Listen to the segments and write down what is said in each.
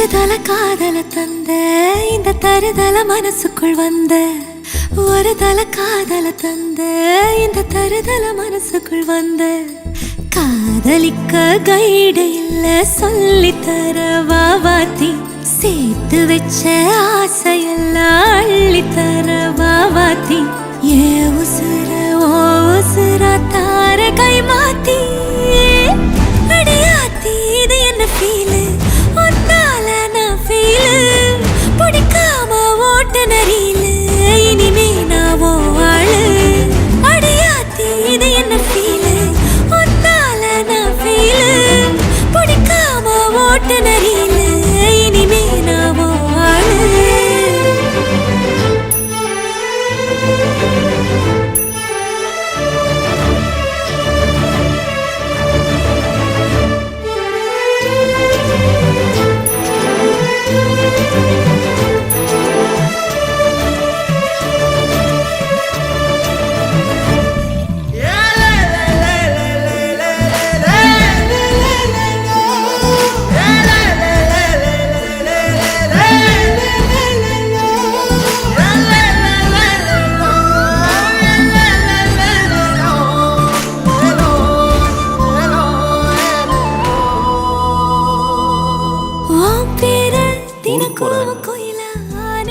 தருதல காதல தந்த இந்த தருதல மனசுக்குள் வந்த ஒரு தல காதல தந்த இந்த தருதல மனசுக்குள் வந்த காதலிக்க கைடு இல்ல சொல்லி தர வாவாத்தி சேர்த்து வச்ச ஆசையெல்லாம் அள்ளி தர வாவாத்தி ஏ உசுர ஓ உசுரா தார கை மாத்தி அடியாத்தி இது என்ன ஃபீலு ஒன்னால நான் ஃபீலு பிடிக்காம ஓட்ட நரியில இனிமே நான் ஓ ஆளு அடியாத்தி இது என்ன ஃபீலு ஒன்னால நான் ஃபீலு பிடிக்காம ஓட்ட நரியில இனிமே நான் ஓ ஆளு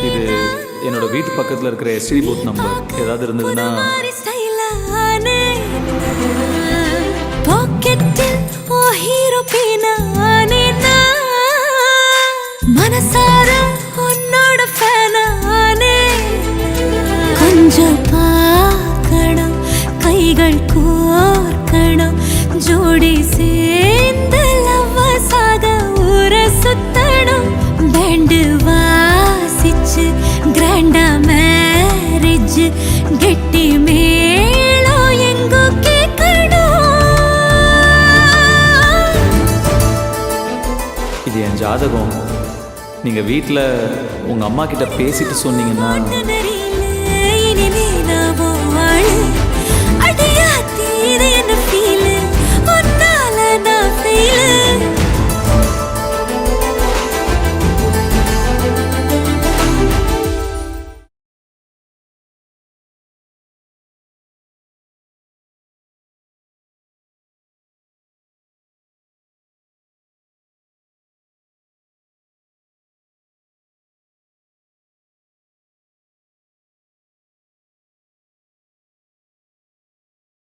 இது என்னோட வீட்டு பக்கத்துல இருக்கிற எஸ்டி பூத் நம்பர் ஏதாவது இருந்ததுன்னா மனசார உன்னோட ஃபேனானே கொஞ்சம் பார்க்கணும் கைகள் கோர்க்கணும் ஜோடி சேர்ந்து லவ்வசாக ஊர சுத்தணும் பேண்டு வாசிச்சு கிராண்டா மேரேஜ் கெட்டி மேளம் எங்கோ கேட்கணும். இது என் ஜாதகம். நீங்க வீட்டில் உங்க அம்மா கிட்ட பேசிட்டு சொன்னீங்கன்னா